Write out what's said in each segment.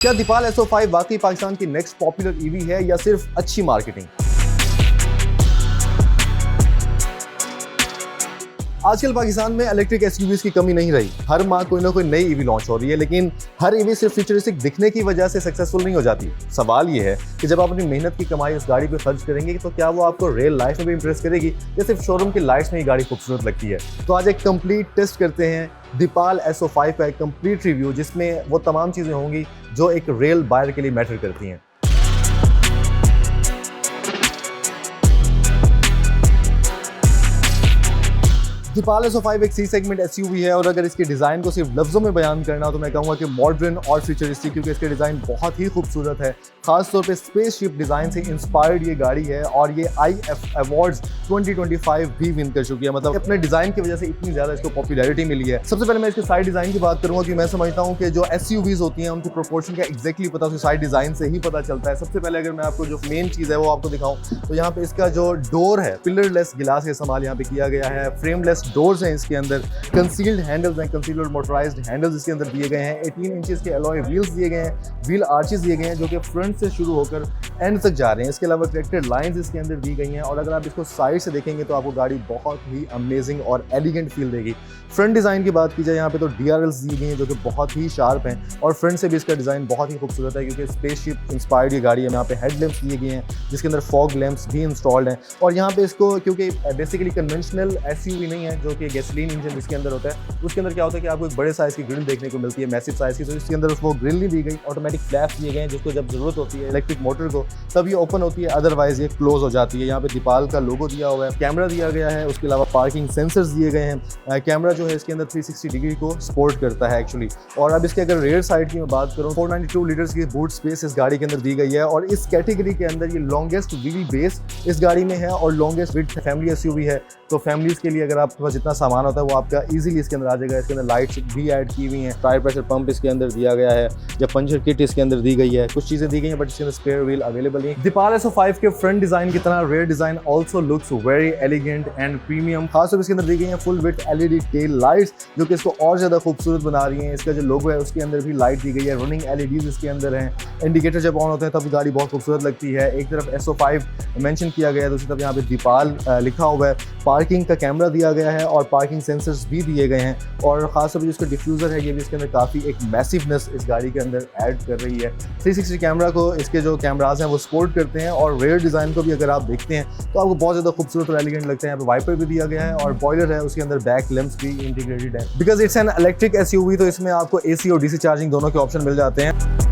क्या दीपाल SO5 वाकई पाकिस्तान की नेक्स्ट पॉपुलर ईवी है या सिर्फ अच्छी मार्केटिंग? आजकल पाकिस्तान में इलेक्ट्रिक एसयूवीज की कमी नहीं रही। हर माह कोई ना कोई नई ईवी लॉन्च हो रही है, लेकिन हर ईवी सिर्फ फ्यूचरिस्टिक दिखने की वजह से सक्सेसफुल नहीं हो जाती। सवाल ये है कि जब आप अपनी मेहनत की कमाई उस गाड़ी पे खर्च करेंगे तो क्या वो आपको रियल लाइफ में भी इंप्रेस करेगी या सिर्फ शोरूम की लाइट्स में ही गाड़ी खूबसूरत लगती है? तो आज एक कंप्लीट टेस्ट करते हैं दीपाल SO5 का, एक कंप्लीट रिव्यू जिसमें वो तमाम चीज़ें होंगी जो एक रियल बायर के लिए मैटर करती हैं। दीपाल SO5 एक सी सेगमेंट SUV है और अगर इसके डिज़ाइन को सिर्फ लफ्ज़ों में बयान करना हो तो मैं कहूँगा कि मॉडर्न और फ्यूचरिस्टिक, क्योंकि इसके डिज़ाइन बहुत ही खूबसूरत है। खासतौर पे स्पेसशिप डिज़ाइन से इंस्पायर्ड ये गाड़ी है और ये IF अवार्ड्स 2025 भी विन कर चुकी है। मतलब अपने डिज़ाइन की वजह से इतनी ज़्यादा इसको पॉपुलैरिटी मिली है। सबसे पहले मैं इसके साइड डिज़ाइन की बात करूँगा कि मैं समझता हूँ कि जो SUVs होती हैं उनकी प्रोपोर्शन का एक्जैक्टली पता उसके साइड डिज़ाइन से ही पता चलता है। सबसे पहले अगर मैं आपको जो मेन चीज़ है वो आपको दिखाऊँ तो यहाँ पे इसका जो डोर है, पिलरलेस गिलास का इस्तेमाल यहाँ पे किया गया है। फ्रेमलेस डोर्स हैं इसके अंदर, कंसील्ड हैंडल्स हैं, कंसील्ड और मोटराइज्ड हैंडल्स इसके अंदर दिए गए हैं। 18 इंचेस के अलॉय व्हील्स दिए गए हैं, व्हील आर्चेस दिए गए हैं जो कि फ्रंट से शुरू होकर एंड तक जा रहे हैं। इसके अलावा करेक्टेड लाइंस इसके अंदर दी गई हैं और अगर आप इसको साइड से देखेंगे तो आपको गाड़ी बहुत ही अमेजिंग और एलिगेंट फील देगी। फ्रंट डिज़ाइन की बात की जाए यहाँ पे तो DRLs दी गई हैं जो कि बहुत ही शार्प हैं और फ्रंट से भी इसका डिज़ाइन बहुत ही खूबसूरत है क्योंकि स्पेसशिप इंस्पायर्ड ये गाड़ी है। यहाँ पे हेडलैम्प्स दिए गए हैं जिसके अंदर फॉग लैंप्स भी इंस्टॉल्ड हैं और यहाँ पे इसको, क्योंकि बेसिकली कन्वेंशनल SUV नहीं है जो कि गैसोलीन इंजन जिसके अंदर होता है, उसके अंदर क्या होता है कि आपको एक बड़े साइज़ की ग्रिल देखने को मिलती है, मैसिव साइज़ की। तो इसके अंदर उसको ग्रिल नहीं दी गई, ऑटोमेटिक फ्लैप्स दिए गए हैं जिसको जब ज़रूरत होती है इलेक्ट्रिक मोटर को तब ये ओपन होती है, अदरवाइज ये क्लोज हो जाती है। यहाँ पे दीपाल का लोगो दिया हुआ है, कैमरा दिया गया है, उसके अलावा पार्किंग सेंसर्स दिए गए हैं। कैमरा जो है इसके अंदर 360 डिग्री को सपोर्ट करता है एक्चुअली। और अब इसके अगर रेयर साइड की मैं बात करूँ, 492 लीटर्स की बूट स्पेस इस गाड़ी के अंदर दी गई है और इस कैटेगरी के अंदर ये लॉन्गेस्ट व्हील बेस इस गाड़ी में है और लॉन्गेस्ट विड्थ फैमिली SUV है। तो फैमिलीज के लिए अगर आपके पास जितना सामान होता है वो आपका इजीली इसके अंदर आ जाएगा। इसके अंदर लाइट्स भी ऐड की हुई हैं, टायर प्रेशर पंप इसके अंदर दिया गया है, या पंचर किट इसके अंदर दी गई है, कुछ चीज़ें दी गई हैं बट इसके अंदर स्पेयर व्हील अवेलेबल नहीं। दीपाल SO5 के फ्रंट डिज़ाइन की तरह rear design also looks very elegant and premium. खासतौर इसके अंदर दी गई हैं full with LED tail lights जो कि इसको और ज़्यादा खूबसूरत बना रही हैं। इसका जो लोगो है उसके अंदर भी लाइट दी गई है, रनिंग LEDs इसके अंदर हैं, इंडिकेटर जब ऑन होते हैं तब गाड़ी बहुत खूबसूरत लगती है। एक तरफ SO5 मेंशन किया गया है, दूसरी तरफ यहाँ पे दीपाल लिखा हुआ है। पार्किंग का कैमरा दिया गया है और पार्किंग सेंसर्स भी दिए गए हैं और खासतौर पर जो इसका डिफ्यूज़र है ये भी इसके अंदर काफ़ी एक मैसिवनेस इस गाड़ी के अंदर ऐड कर रही है। 360 कैमरा को इसके जो कैमराज हैं वो सपोर्ट करते हैं और रेयर डिज़ाइन को भी अगर आप देखते हैं तो आपको बहुत ज़्यादा खूबसूरत और एलिगेंट लगते हैं। यहाँ पे वाइपर भी दिया गया है और बॉयलर है, उसके अंदर बैक लैंप्स भी इंटीग्रेटेड है। Because it's an electric SUV तो इसमें आपको AC और DC चार्जिंग दोनों के ऑप्शन मिल जाते हैं।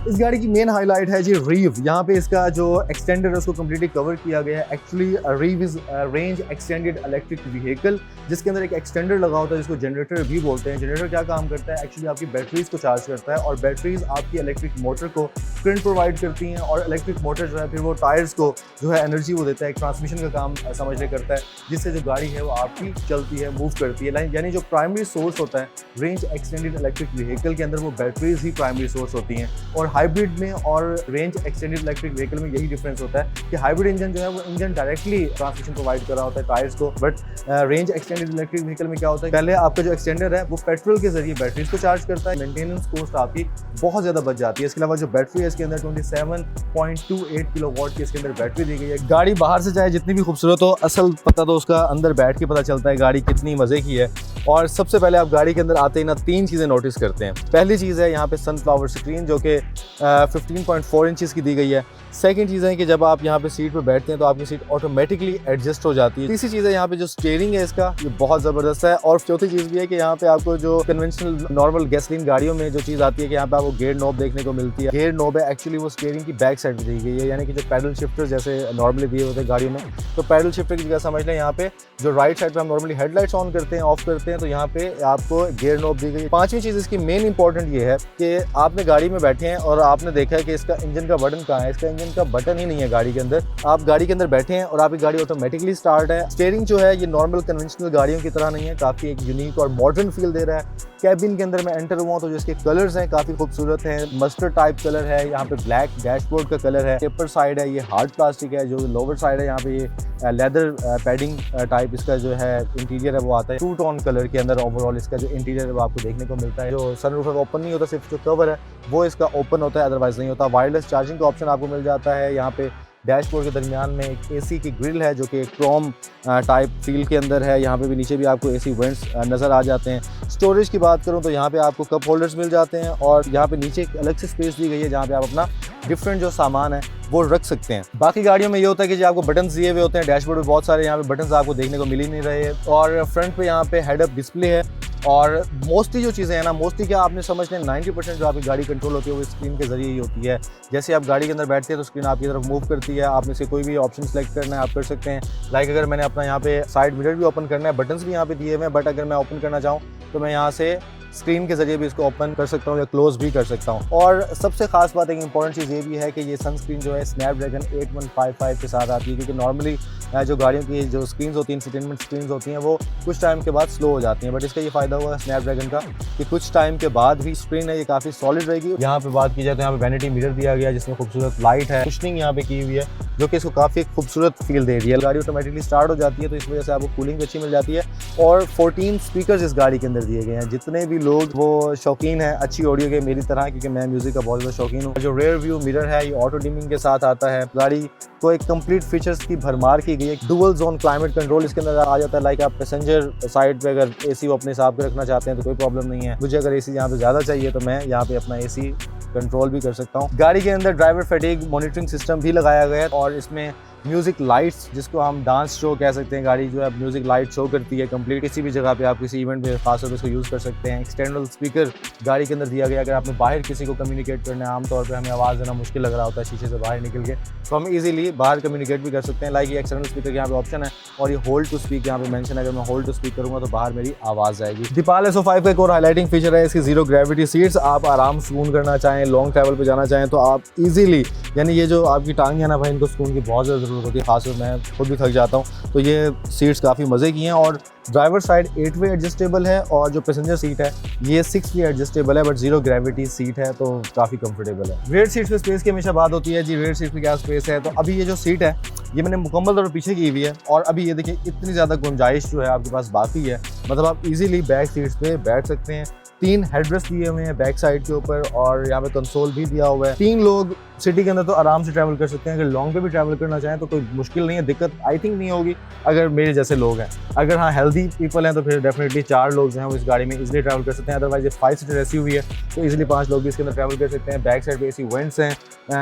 इस गाड़ी की मेन हाईलाइट है जी रीव। यहाँ पे इसका जो एक्सटेंडर है उसको कम्प्लीटली कवर किया गया है। Actually रीव is range extended electric vehicle जिसके अंदर एक एक्सटेंडर लगा होता है जिसको जनरेटर भी बोलते हैं। जनरेटर क्या काम करता है, एक्चुअली आपकी बैटरीज को चार्ज करता है और बैटरीज आपकी इलेक्ट्रिक मोटर को करंट प्रोवाइड करती हैं और इलेक्ट्रिक मोटर जो है फिर वो टायर्स को जो है एनर्जी वो देता है, एक ट्रांसमिशन का काम समझ ले करता है जिससे जो गाड़ी है वो आपकी चलती है, मूव करती है। यानी जो प्राइमरी सोर्स होता है रेंज एक्सटेंडेड इलेक्ट्रिक व्हीकल के अंदर वो बैटरीज ही प्राइमरी सोर्स होती हैं। और हाइब्रिड में और रेंज एक्सटेंडेड इलेक्ट्रिक व्हीकल में यही डिफरेंस होता है कि हाइब्रिड इंजन जो है वो इंजन डायरेक्टली ट्रांसमिशन प्रोवाइड कर रहा होता है टायर्स को, but range extended electric vehicle में क्या होता है, पहले आपका जो एक्सटेंडर है वो पेट्रोल के जरिए बैटरीज को चार्ज करता है। मेंटेनेंस कॉस्ट आपकी बहुत ज़्यादा बच जाती है। इसके अलावा जो बैटरी है इसके अंदर 27.28 किलोवाट की इसके अंदर बैटरी दी गई है। गाड़ी बाहर से चाहे जितनी भी खूबसूरत हो, असल पता तो उसका अंदर बैठ के पता चलता है गाड़ी कितनी मज़े की है। और सबसे पहले आप गाड़ी के अंदर आते ही ना 3 चीज़ें नोटिस करते हैं। पहली चीज़ है यहाँ पे सनफ्लावर स्क्रीन जो कि 15.4 इंचेस की दी गई है। सेकंड चीज़ है कि जब आप यहाँ पे सीट पे बैठते हैं तो आपकी सीट ऑटोमेटिकली एडजस्ट हो जाती है। तीसरी चीज़ है यहाँ पे जो स्टीयरिंग है इसका ये बहुत ज़बरदस्त है। और चौथी चीज़ भी है कि यहाँ पे आपको जो कन्वेंशनल नॉर्मल गैसोलीन गाड़ियों में जो चीज़ आती है कि यहाँ पे आपको गेयर नॉब देखने को मिलती है। गेयर नॉब है एक्चुअली वो स्टीयरिंग की बैक साइड दी गई है, यानी कि जो पैडल शिफ्टर जैसे नॉर्मली दिए होते हैं गाड़ियों में, तो पैडल शिफ्टर की जगह समझ लें यहाँ पे जो राइट साइड पर हम नॉर्मली हेडलाइट्स ऑन करते हैं, ऑफ करते हैं, तो यहाँ पे आपको गेयर नॉब दी गई। पांचवी चीज़ इसकी मेन इंपॉर्टेंट ये है कि आपने गाड़ी में बैठे हैं और आपने देखा है कि इसका इंजन का बटन कहाँ है। इसका इंजन का बटन ही नहीं है गाड़ी के अंदर। आप गाड़ी के अंदर बैठे हैं और आपकी गाड़ी ऑटोमेटिकली स्टार्ट है। स्टीयरिंग जो है ये नॉर्मल कन्वेंशनल गाड़ियों की तरह नहीं है, काफ़ी एक यूनिक और मॉडर्न फील दे रहा है। कैबिन के अंदर मैं एंटर हुआ तो जिसके कलर्स हैं काफ़ी खूबसूरत हैं, मस्टर्ड टाइप कलर है, यहाँ पे ब्लैक डैशबोर्ड का कलर है, पेपर साइड है ये हार्ड प्लास्टिक है, जो लोअर साइड है यहाँ पे ये लेदर पैडिंग टाइप इसका जो है इंटीरियर है वो आता है। टू टोन कलर के अंदर ओवरऑल इसका जो इंटीरियर है वो आपको देखने को मिलता है। जो सनरूफ है वो ओपन नहीं होता, सिर्फ जो कवर है वो इसका ओपन होता है, अदरवाइज नहीं होता। वायरलेस चार्जिंग का ऑप्शन आपको मिल जाता है। यहाँ पे डैशबोर्ड के दरमियान में एक एसी की ग्रिल है जो कि एक क्रोम टाइप फील के अंदर है। यहाँ पे भी नीचे भी आपको एसी वेंट्स नज़र आ जाते हैं। स्टोरेज की बात करूँ तो यहाँ पे आपको कप होल्डर्स मिल जाते हैं और यहाँ पे नीचे एक अलग से स्पेस दी गई है जहाँ पे आप अपना डिफरेंट जो सामान है वो रख सकते हैं। बाकी गाड़ियों में ये होता है कि जो आपको बटन्स दिए हुए होते हैं, डैशबोर्ड में बहुत सारे यहाँ पे बटन्स आपको देखने को मिल ही नहीं रहे और फ्रंट पे यहाँ पे हेड अप डिस्प्ले है। और मोस्टली जो चीज़ें हैं ना, मोस्टली क्या आपने समझ लें 90% जो आपकी गाड़ी कंट्रोल होती है वो स्क्रीन के जरिए ही होती है। जैसे आप गाड़ी के अंदर बैठते हैं तो स्क्रीन आपकी तरफ मूव करती है, आपने से कोई भी ऑप्शन सेलेक्ट करना है आप कर सकते हैं। लाइक अगर मैंने अपना यहाँ पे साइड मिरर भी ओपन करना है, बटन्स भी यहाँ पे दिए हुए हैं, बट अगर मैं ओपन करना चाहूँ तो मैं यहाँ से स्क्रीन के जरिए भी इसको ओपन कर सकता हूँ या क्लोज भी कर सकता हूँ। और सबसे खास बात एक इंपॉर्टेंट चीज़ ये भी है कि ये सनस्क्रीन जो है स्नैपड्रैगन 8155 के साथ आती है, क्योंकि नॉर्मली जो गाड़ियों की जो स्क्रीन होती हैं, इंफोटेनमेंट स्क्रीन होती हैं, वो कुछ टाइम के बाद स्लो हो जाती हैं। बट इसका ये फ़ायदा हुआ स्नैपड्रैगन का कि कुछ टाइम के बाद भी स्क्रीन है ये काफ़ी सॉलिड रहेगी। यहाँ पे बात की जाए तो यहाँ पे वैनिटी मिरर दिया गया है जिसमें खूबसूरत लाइट है, कुशनिंग यहाँ पे की हुई है जो कि इसको काफ़ी खूबसूरत फील दे रही है। गाड़ी ऑटोमेटिकली स्टार्ट हो जाती है तो इस वजह से आपको कूलिंग अच्छी मिल जाती है। और 14 स्पीकर्स इस गाड़ी के अंदर दिए गए हैं। जितने भी लोग वो शौकीन है अच्छी ऑडियो के मेरी तरह, क्योंकि मैं म्यूजिक का बहुत ज़्यादा शौकीन हूँ, जो रेयर व्यू मिरर है ये ऑटो डिमिंग के साथ आता है। गाड़ी को एक कंप्लीट फीचर्स की भरमार की गई है। डुअल जोन क्लाइमेट कंट्रोल इसके अंदर आ जाता है। लाइक आप पैसेंजर साइड पे अगर एसी वो अपने हिसाब से रखना चाहते हैं तो कोई प्रॉब्लम नहीं है। मुझे अगर एसी यहाँ पे ज़्यादा चाहिए तो मैं यहाँ पे अपना एसी कंट्रोल भी कर सकता हूँ। गाड़ी के अंदर ड्राइवर फैटिग मॉनिटरिंग सिस्टम भी लगाया गया है और इसमें म्यूज़िक लाइट्स, जिसको हम डांस शो कह सकते हैं, गाड़ी जो है म्यूज़िक लाइट शो करती है कंप्लीट। किसी भी जगह पे आप किसी इवेंट में खास तौर पर इसको यूज़ कर सकते हैं। एक्सटर्नल स्पीकर गाड़ी के अंदर दिया गया, अगर आपने बाहर किसी को कम्युनिकेट करना है, आमतौर पे हमें आवाज़ देना मुश्किल लग रहा होता है शीशे से बाहर निकल के, तो हम इजीली बाहर कम्युनिकेट भी कर सकते हैं। लाइक ये एक्सटर्नल स्पीकर यहाँ पे ऑप्शन है और ये होल्ड टू स्पीक यहाँ पे मेंशन है। अगर मैं होल्ड टू स्पीक करूँगा तो बाहर मेरी आवाज़ आएगी। दीपाल SO5 का एक और हाईलाइटिंग फीचर है इसकी जीरो ग्रेविटी सीट्स। आप आराम सुकून करना चाहें, लॉन्ग ट्रैवल पर जाना चाहें तो आप ईजिली, यानी ये जो आपकी टांग है ना भाई, इनको सुकून की बहुत ज़्यादा ज़रूरत होती है, खासकर मैं खुद भी थक जाता हूँ, तो ये सीट्स काफ़ी मज़े की हैं। और ड्राइवर साइड 8 वे एडजस्टेबल है और जो पैसेंजर सीट है ये 6 वे एडजस्टेबल है, बट जीरो ग्रेविटी सीट है तो काफ़ी कंफर्टेबल है। रेयर सीट पे स्पेस की हमेशा बात होती है जी, रेयर सीट पे क्या स्पेस है। तो अभी ये जो सीट है ये मैंने मुकम्मल तौर पर पीछे की हुई है और अभी ये देखिए इतनी ज़्यादा गुंजाइश जो है आपके पास बाकी है, मतलब आप इजीली बैक सीट्स पे बैठ सकते हैं। 3 हेडरेस्ट दिए हुए हैं बैक साइड के ऊपर और यहाँ पे कंसोल भी दिया हुआ है। 3 लोग सिटी के अंदर तो आराम से ट्रैवल कर सकते हैं। अगर लॉन्ग पे भी ट्रैवल करना चाहें तो कोई मुश्किल नहीं है, दिक्कत आई थिंक नहीं होगी अगर मेरे जैसे लोग हैं। अगर हाँ हेल्दी पीपल हैं तो फिर डेफिनेटली 4 लोग जो हैं वो इस गाड़ी में इजीली ट्रैवल कर सकते हैं। अदरवाइज ये 5 सीटर SUV है तो इजीली 5 लोग भी इसके अंदर ट्रैवल कर सकते हैं। बैक साइड पे एसी वेंट्स हैं,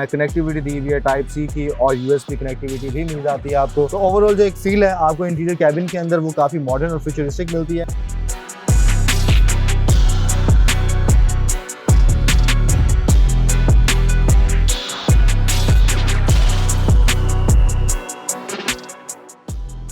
कनेक्टिविटी दी हुई है टाइप C की और USB कनेक्टिविटी भी मिल जाती है आपको। तो ओवरऑल जो एक फील है आपको इंटीरियर कैबिन के अंदर वो काफ़ी मॉडर्न और फ्यूचरिस्टिक मिलती है।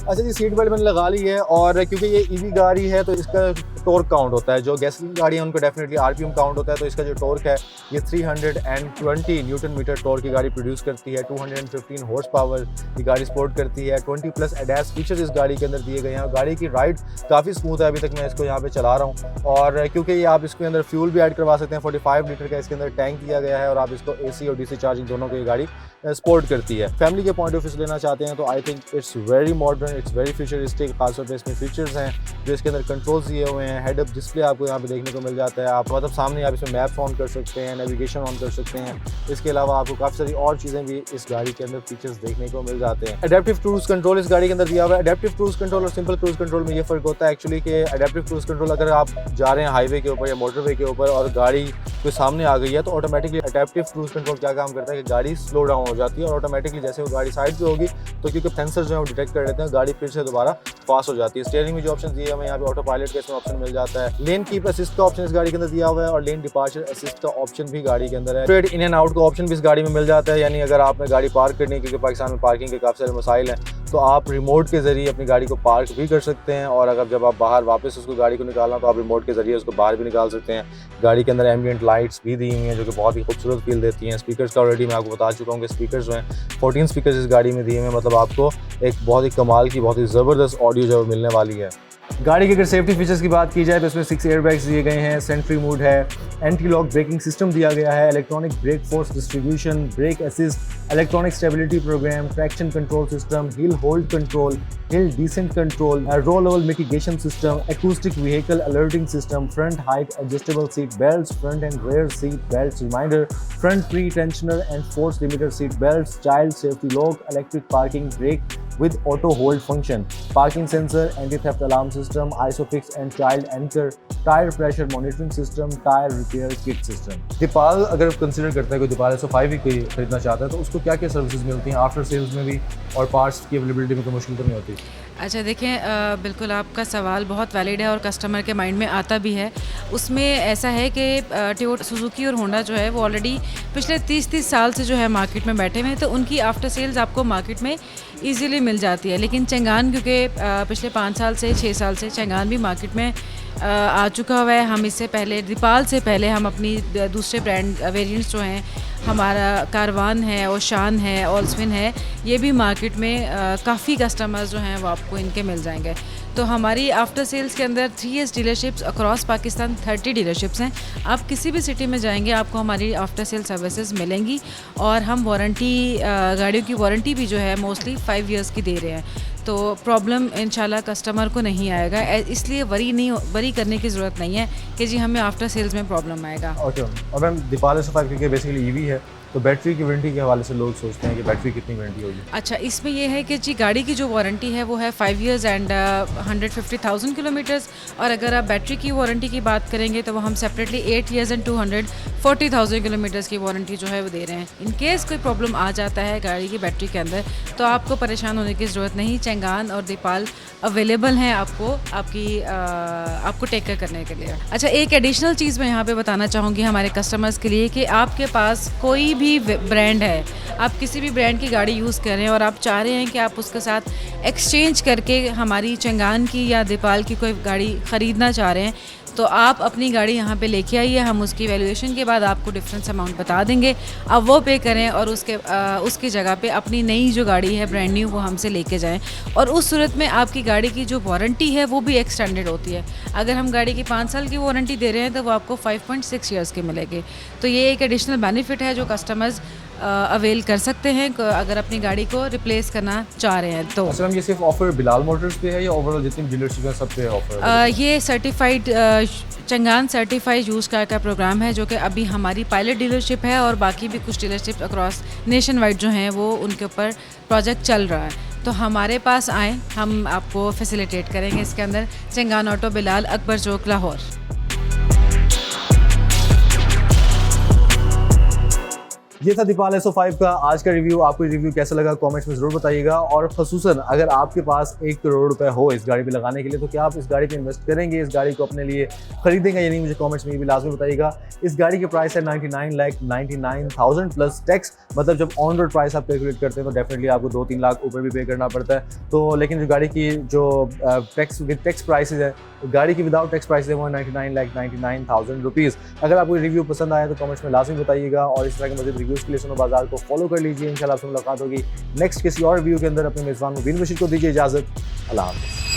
अच्छा जी, सीट बेल्ट मैंने लगा ली है और क्योंकि ये EV गाड़ी है तो इसका टॉर्क काउंट होता है। जो गैसोलीन गाड़ी है उनको डेफिनेटली RPM काउंट होता है, तो इसका जो टॉर्क है ये 320 न्यूटन मीटर टॉर्क की गाड़ी प्रोड्यूस करती है। 215 हॉर्स पावर की गाड़ी सपोर्ट करती है। 20+ ADAS फीचर्स इस गाड़ी के अंदर दिए गए हैं। गाड़ी की राइड काफ़ी स्मूथ है, अभी तक मैं इसको यहाँ पे चला रहा हूँ। और क्योंकि ये आप इसके अंदर फ्यूल भी ऐड करवा सकते हैं, 45 लीटर का इसके अंदर टैंक दिया गया है और आप इसको AC और DC चार्जिंग दोनों को ये गाड़ी सपोर्ट करती है। फैमिली के पॉइंट ऑफ व्यू से लेना चाहते हैं तो I think it's very modern, it's very futuristic. खासतौर पे इसमें फीचर्स हैं जो इसके अंदर कंट्रोल्स दिए हुए हैं। हेड अप डिस्प्ले आपको यहाँ पे देखने को मिल जाता है। आप मतलब सामने आप इसमें मैप्स ऑन कर सकते हैं, नेविगेशन ऑन कर सकते हैं। इसके अलावा आपको काफ़ी सारी और चीज़ें भी इस गाड़ी के अंदर फीचर्स देखने को मिल जाते हैं। एडेप्टिव क्रूज कंट्रोल इस गाड़ी के अंदर दिया हुआ है। एडेप्टिव क्रूज कंट्रोल और सिंपल क्रूज कंट्रोल में ये फ़र्क होता है एक्चुअली कि एडेप्टिव क्रूज कंट्रोल अगर आप जा रहे हैं हाईवे के ऊपर या मोटरवे के ऊपर और गाड़ी कोई सामने आ गई है तो ऑटोमेटिकली एडेप्टिव क्रूज कंट्रोल क्या काम करता है कि गाड़ी स्लो डाउन हो जाती है और ऑटोमेटिकली जैसे वो गाड़ी साइड पे होगी तो क्योंकि सेंसर जो है वो डिटेक्ट कर लेते हैं, गाड़ी फिर से दोबारा फास्ट हो जाती है। स्टीयरिंग में जो ऑप्शन दिए हमें यहाँ पे ऑटो पायलट का इसमें ऑप्शन मिल जाता है। लेन कीप असिस्ट का ऑप्शन इस गाड़ी के अंदर दिया हुआ है और लेन डिपार्चर असिस्ट का ऑप्शन भी गाड़ी के अंदर है। स्ट्रेट इन एंड आउट का ऑप्शन भी इस गाड़ी में मिल जाता है, यानी अगर आपने गाड़ी पार्क करनी है, क्योंकि पाकिस्तान में पार्किंग के काफ़ी सारे मसाइल हैं, तो आप रिमोट के जरिए अपनी गाड़ी को पार्क भी कर सकते हैं और अगर जब आप बाहर वापस उसको गाड़ी को निकालना तो आप रिमोट के जरिए उसको बाहर भी निकाल सकते हैं। गाड़ी के अंदर एम्बिएंट लाइट्स भी दी हुई हैं जो कि बहुत ही खूबसूरत फील देती हैं। स्पीकर्स का ऑलरेडी मैं आपको बता चुका हूँ कि स्पीकर्स जो हैं 14 स्पीकर्स इस गाड़ी में दिए हुए हैं, मतलब आपको एक बहुत ही कमाल की बहुत ही ज़बरदस्त ऑडियो जो मिलने वाली है। गाड़ी के अगर सेफ्टी फीचर्स की बात की जाए तो इसमें 6 एयरबैग्स दिए गए हैं, सेंट्री मोड है, एंटी लॉक ब्रेकिंग सिस्टम दिया गया है, electronic brake force distribution, brake assist, electronic stability programme, traction control system, hill hold control, hill descent control, roll level mitigation system, acoustic vehicle alerting system, front height adjustable seat belts, front and rear seat belts reminder, front pre-tensioner and force limiter seat belts, child safety lock, electric parking brake with auto hold function, parking sensor, anti-theft alarm system, ISOFIX and child anchor, tire pressure monitoring system, tire repair kit system. Deepal अगर consider करता है कोई Deepal SO5 भी कोई खरीदना चाहता है तो उसको क्या क्या सर्विसेज मिलती हैं आफ्टर सेल्स में भी और पार्ट्स की अवेलेबिलिटी में कोई मुश्किल तो नहीं होती? अच्छा देखें, बिल्कुल आपका सवाल बहुत वैलिड है और कस्टमर के माइंड में आता भी है। उसमें ऐसा है कि टोयोटा सुजुकी और होंडा जो है वो ऑलरेडी पिछले 30 साल से जो है मार्केट में बैठे हुए हैं, तो उनकी आफ्टर सेल्स आपको मार्केट में इजीली मिल जाती है। लेकिन चंगान क्योंकि पिछले 5 साल से 6 साल से चंगान भी मार्केट में आ चुका हुआ है। हम इससे पहले दीपाल से पहले हम अपनी दूसरे ब्रांड वेरिएंट्स जो हैं, हमारा कारवान है और शान है, ऑलस्विन है, ये भी मार्केट में काफ़ी कस्टमर्स जो हैं वो आपको इनके मिल जाएंगे। तो हमारी आफ्टर सेल्स के अंदर 3S dealerships across Pakistan 30 dealerships हैं। आप किसी भी सिटी में जाएंगे आपको हमारी आफ्टर सेल सर्विसेज मिलेंगी और हम वारंटी गाड़ियों की वारंटी भी जो है मोस्टली 5 इयर्स की दे रहे हैं। तो प्रॉब्लम इंशाल्लाह कस्टमर को नहीं आएगा, इसलिए वरी करने की ज़रूरत नहीं है कि जी हमें आफ्टर सेल्स में प्रॉब्लम आएगा। ओके, और मैम दीपाल SO5 क्योंकि बेसिकली ईवी है तो बैटरी की वारंटी के हवाले से लोग सोचते हैं कि बैटरी कितनी वारंटी होगी? अच्छा, इसमें यह है कि जी गाड़ी की जो वारंटी है वो है 5 इयर्स एंड 150,000 किलोमीटर्स, और अगर आप बैटरी की वारंटी की बात करेंगे तो वो हम सेपरेटली 8 इयर्स एंड 240,000 किलोमीटर्स की वारंटी जो है वो दे रहे हैं। इन केस कोई प्रॉब्लम आ जाता है गाड़ी की बैटरी के अंदर तो आपको परेशान होने की ज़रूरत नहीं। चंगान और दीपाल अवेलेबल हैं आपको टेक केयर करने के लिए। अच्छा, एक एडिशनल चीज़ मैं यहाँ पे बताना चाहूँगी हमारे कस्टमर्स के लिए कि आपके पास कोई भी ब्रांड है, आप किसी भी ब्रांड की गाड़ी यूज़ कर रहे हैं और आप चाह रहे हैं कि आप उसके साथ एक्सचेंज करके हमारी चंगान की या दीपाल की कोई गाड़ी ख़रीदना चाह रहे हैं तो आप अपनी गाड़ी यहाँ पे लेके आइए। हम उसकी वैल्यूएशन के बाद आपको डिफरेंस अमाउंट बता देंगे, आप वो पे करें और उसकी जगह पे अपनी नई जो गाड़ी है ब्रांड न्यू वो हमसे लेके जाएं। और उस सूरत में आपकी गाड़ी की जो वारंटी है वो भी एक्सटेंडेड होती है। अगर हम गाड़ी की 5 साल की वारंटी दे रहे हैं तो वो आपको 5.6 ईयर्स की मिलेगी। तो ये एक एडिशनल बेनिफिट है जो कस्टमर्स अवेल कर सकते हैं अगर अपनी गाड़ी को रिप्लेस करना चाह रहे हैं तो। अच्छा मैम, ये सिर्फ ऑफर बिलाल मोटर्स पे है या ओवरऑल जितनी डीलरशिप है सब पे ऑफर? ये certified Changan certified use car का प्रोग्राम है जो कि अभी हमारी पायलट डीलरशिप है और बाकी भी कुछ डीलरशिप अक्रॉस नेशन वाइड जो हैं वो उनके ऊपर प्रोजेक्ट चल रहा है। तो हमारे पास आएँ, हम आपको फैसिलिटेट करेंगे इसके अंदर। चंगान ऑटो, बिलाल, अकबर चौक, लाहौर। ये था दीपाल SO5 का आज का रिव्यू। आपको रिव्यू कैसा लगा कमेंट्स में ज़रूर बताइएगा, और खसूसन अगर आपके पास 1 करोड़ रुपए हो इस गाड़ी पे लगाने के लिए तो क्या आप इस गाड़ी पे इन्वेस्ट करेंगे, इस गाड़ी को अपने लिए खरीदेंगे या नहीं, मुझे कमेंट्स में ये भी लाजमी बताइएगा। इस गाड़ी की प्राइस है 99,99,000 प्लस टैक्स, मतलब जब ऑन रोड प्राइस आप कैलकुलेट करते हैं तो डेफिनेटली आपको 2-3 लाख ऊपर भी पे करना पड़ता है। तो लेकिन जो गाड़ी की जो टैक्स विद टैक्स प्राइसेज है, गाड़ी की विदाउट टैक्स प्राइस है वो 99,99,000 रुपीज़। अगर आपको रिव्यू पसंद आया तो कमेंट्स में लाजमी बताइएगा, और इस तरह के मज़ीद रिव्यूज़ के लिए सुनो बाजार को फॉलो कर लीजिए। इंशाल्लाह आपसे मुलाकात होगी नेक्स्ट किसी और रिव्यू के अंदर। अपने मेज़बान मुबीन बशीर को दीजिए इजाज़त। अल्लाह हाफ़िज़।